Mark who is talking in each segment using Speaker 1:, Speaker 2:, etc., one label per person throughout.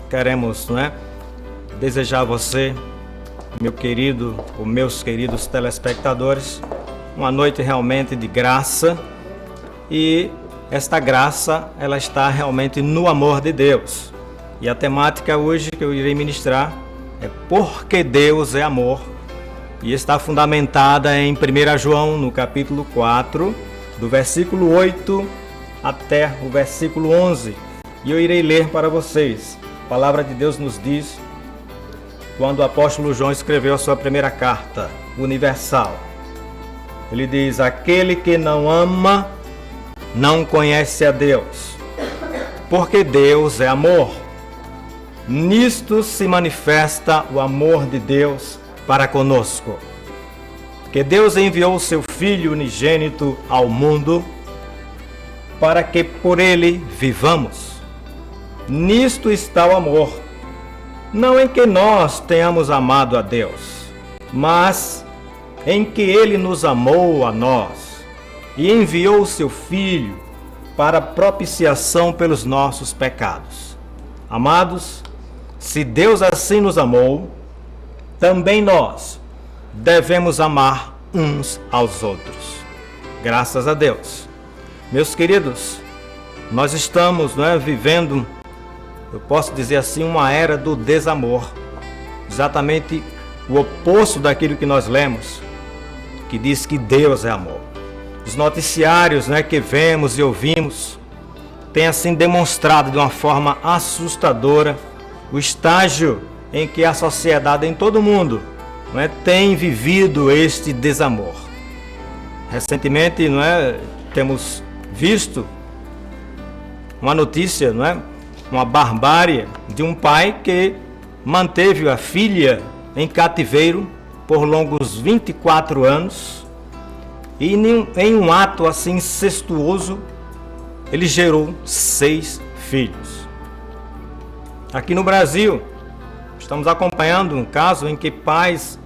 Speaker 1: queremos, desejar a você, meu querido, ou meus queridos telespectadores, uma noite realmente de graça. E esta graça, ela está realmente no amor de Deus. E a temática hoje que eu irei ministrar é Porque Deus é Amor. E está fundamentada em 1 João, no capítulo 4, do versículo 8 até o versículo 11. E eu irei ler para vocês. A palavra de Deus nos diz, quando o apóstolo João escreveu a sua primeira carta universal. Ele diz: aquele que não ama, não conhece a Deus, porque Deus é amor. Nisto se manifesta o amor de Deus para conosco, que Deus enviou o seu Filho unigênito ao mundo, para que por ele vivamos. Nisto está o amor, não em que nós tenhamos amado a Deus, mas em que ele nos amou a nós e enviou o seu Filho para propiciação pelos nossos pecados. Amados, se Deus assim nos amou, também nós devemos amar uns aos outros. Graças a Deus. Meus queridos, nós estamos vivendo, eu posso dizer assim, uma era do desamor. Exatamente o oposto daquilo que nós lemos, que diz que Deus é amor. Os noticiários que vemos e ouvimos têm assim demonstrado de uma forma assustadora o estágio em que a sociedade em todo o mundo tem vivido este desamor. Recentemente temos visto uma notícia, uma barbárie de um pai que manteve a filha em cativeiro por longos 24 anos e em um ato assim incestuoso ele gerou 6 filhos. Aqui no Brasil estamos acompanhando um caso em que pais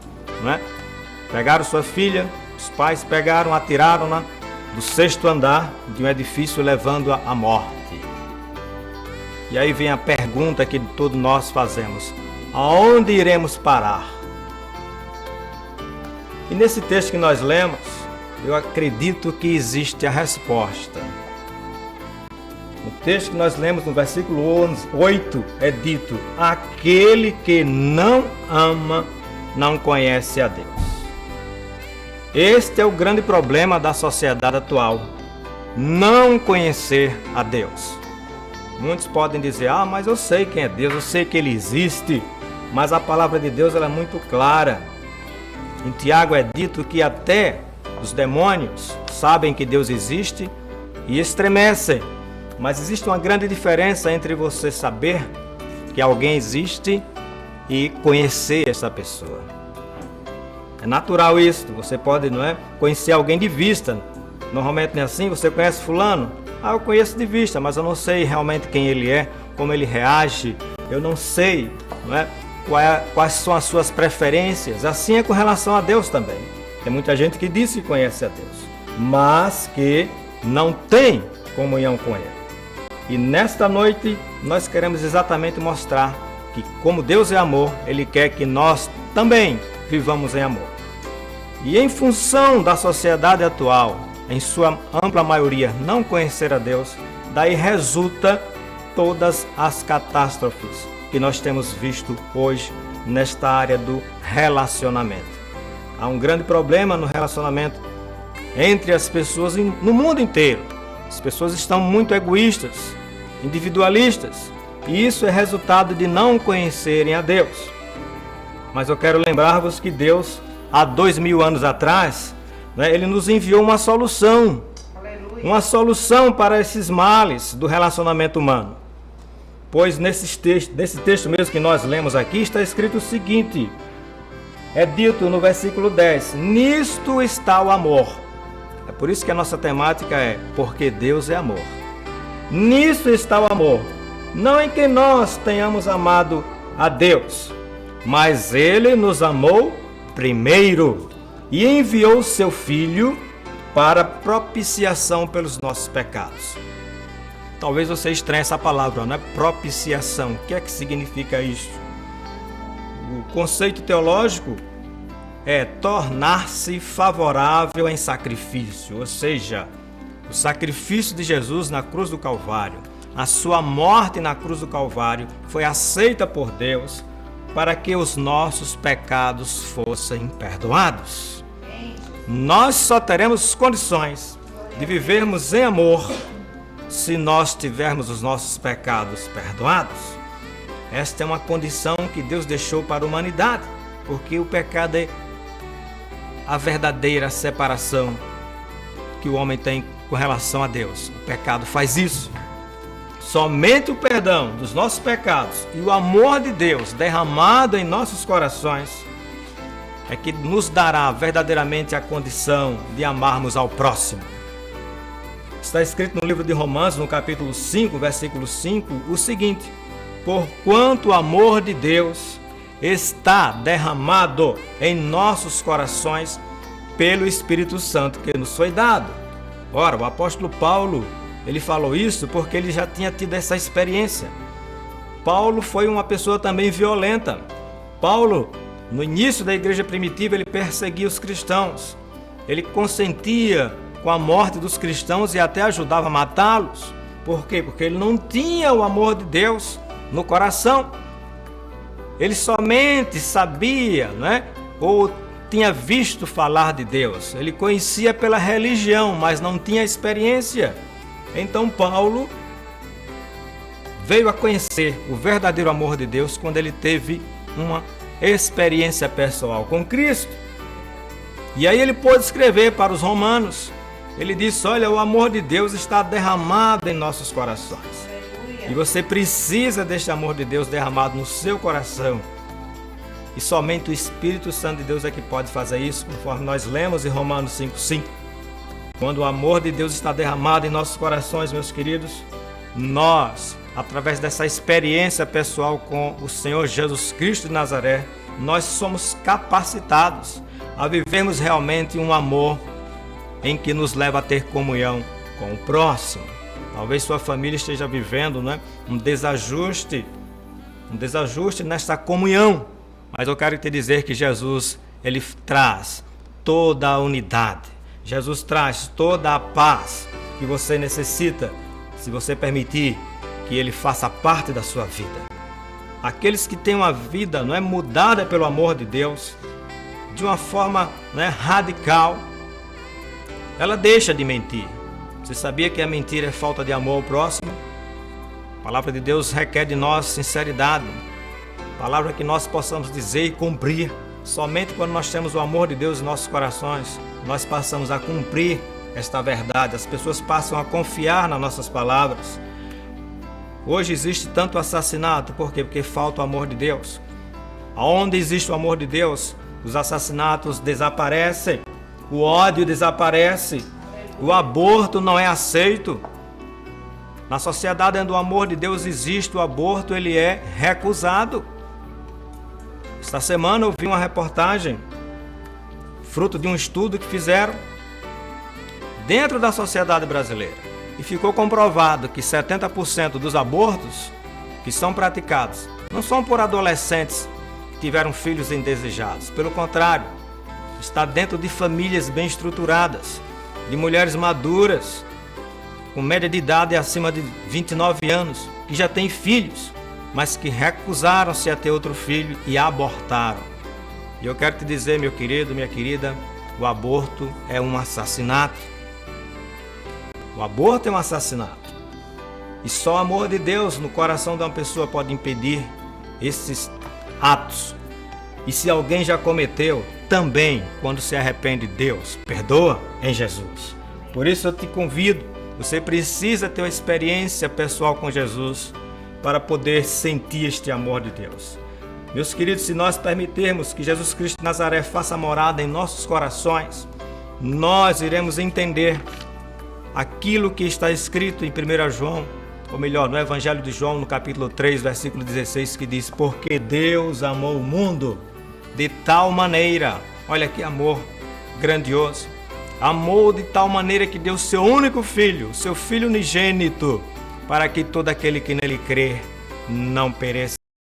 Speaker 1: pegaram sua filha, os pais pegaram, atiraram-na do 6º andar de um edifício, levando-a à morte. E aí vem a pergunta que todos nós fazemos: aonde iremos parar? E nesse texto que nós lemos, eu acredito que existe a resposta. No texto que nós lemos, no versículo 8, é dito: aquele que não ama, não conhece a Deus. Este é o grande problema da sociedade atual, não conhecer a Deus. Muitos podem dizer: mas eu sei quem é Deus, eu sei que Ele existe. Mas a palavra de Deus ela é muito clara. Em Tiago é dito que até os demônios sabem que Deus existe e estremecem. Mas existe uma grande diferença entre você saber que alguém existe e conhecer essa pessoa. É natural isso. Você pode conhecer alguém de vista. Normalmente não é assim. Você conhece fulano? Eu conheço de vista, mas eu não sei realmente quem ele é, como ele reage. Eu não sei quais são as suas preferências. Assim é com relação a Deus também. Tem muita gente que diz que conhece a Deus, mas que não tem comunhão com Ele. E nesta noite nós queremos exatamente mostrar que, como Deus é amor, Ele quer que nós também vivamos em amor. E em função da sociedade atual, em sua ampla maioria, não conhecer a Deus, daí resulta todas as catástrofes que nós temos visto hoje nesta área do relacionamento. Há um grande problema no relacionamento entre as pessoas no mundo inteiro. As pessoas estão muito egoístas, individualistas, e isso é resultado de não conhecerem a Deus. Mas eu quero lembrar-vos que Deus, há 2000 anos atrás, Ele nos enviou uma solução. Aleluia. Uma solução para esses males do relacionamento humano. Pois nesse texto mesmo que nós lemos aqui, está escrito o seguinte: é dito no versículo 10, nisto está o amor. É por isso que a nossa temática é Porque Deus é amor. Nisto está o amor, não em que nós tenhamos amado a Deus, mas Ele nos amou primeiro e enviou o seu Filho para propiciação pelos nossos pecados. Talvez você estranhe essa palavra, não é? Propiciação. O que é que significa isso? O conceito teológico é tornar-se favorável em sacrifício, ou seja, o sacrifício de Jesus na cruz do Calvário, a sua morte na cruz do Calvário foi aceita por Deus para que os nossos pecados fossem perdoados. Nós só teremos condições de vivermos em amor se nós tivermos os nossos pecados perdoados. Esta é uma condição que Deus deixou para a humanidade, porque o pecado é a verdadeira separação que o homem tem com relação a Deus. O pecado faz isso. Somente o perdão dos nossos pecados e o amor de Deus derramado em nossos corações é que nos dará verdadeiramente a condição de amarmos ao próximo. Está escrito no livro de Romanos, no capítulo 5, versículo 5, o seguinte: porquanto o amor de Deus está derramado em nossos corações pelo Espírito Santo que nos foi dado. Ora, o apóstolo Paulo, ele falou isso porque ele já tinha tido essa experiência. Paulo foi uma pessoa também violenta. Paulo, no início da igreja primitiva, ele perseguia os cristãos. Ele consentia com a morte dos cristãos e até ajudava a matá-los. Por quê? Porque ele não tinha o amor de Deus no coração. Ele somente sabia, né? Ou tinha visto falar de Deus. Ele conhecia pela religião, mas não tinha experiência. Então Paulo veio a conhecer o verdadeiro amor de Deus quando ele teve uma experiência pessoal com Cristo. E aí ele pôde escrever para os romanos. Ele disse: olha, o amor de Deus está derramado em nossos corações. E você precisa deste amor de Deus derramado no seu coração. E somente o Espírito Santo de Deus é que pode fazer isso, conforme nós lemos em Romanos 5,5. Quando o amor de Deus está derramado em nossos corações, meus queridos, nós, através dessa experiência pessoal com o Senhor Jesus Cristo de Nazaré, nós somos capacitados a vivermos realmente um amor em que nos leva a ter comunhão com o próximo. Talvez sua família esteja vivendo, né, um desajuste nessa comunhão. Mas eu quero te dizer que Jesus, ele traz toda a unidade. Jesus traz toda a paz que você necessita, se você permitir que ele faça parte da sua vida. Aqueles que têm uma vida, não é, mudada pelo amor de Deus, de uma forma, não é, radical, ela deixa de mentir. Você sabia que a mentira é falta de amor ao próximo? A palavra de Deus requer de nós sinceridade. Palavra que nós possamos dizer e cumprir. Somente quando nós temos o amor de Deus em nossos corações, nós passamos a cumprir esta verdade. As pessoas passam a confiar nas nossas palavras. Hoje existe tanto assassinato, por quê? Porque falta o amor de Deus. Onde existe o amor de Deus, os assassinatos desaparecem, o ódio desaparece, o aborto não é aceito. Na sociedade onde o amor de Deus existe, o aborto ele é recusado. Esta semana eu vi uma reportagem, fruto de um estudo que fizeram dentro da sociedade brasileira. E ficou comprovado que 70% dos abortos que são praticados não são por adolescentes que tiveram filhos indesejados. Pelo contrário, está dentro de famílias bem estruturadas, de mulheres maduras, com média de idade acima de 29 anos, que já têm filhos, mas que recusaram-se a ter outro filho e abortaram. E eu quero te dizer, meu querido, minha querida, o aborto é um assassinato. O aborto é um assassinato. E só o amor de Deus no coração de uma pessoa pode impedir esses atos. E se alguém já cometeu, também, quando se arrepende, Deus perdoa em Jesus. Por isso eu te convido, você precisa ter uma experiência pessoal com Jesus para poder sentir este amor de Deus. Meus queridos, se nós permitirmos que Jesus Cristo de Nazaré faça morada em nossos corações, nós iremos entender aquilo que está escrito em 1 João, ou melhor, no Evangelho de João, no capítulo 3, versículo 16, que diz: porque Deus amou o mundo de tal maneira, olha que amor grandioso, amou de tal maneira que deu seu único filho, seu filho unigênito, para que todo aquele que nele crê não pereça,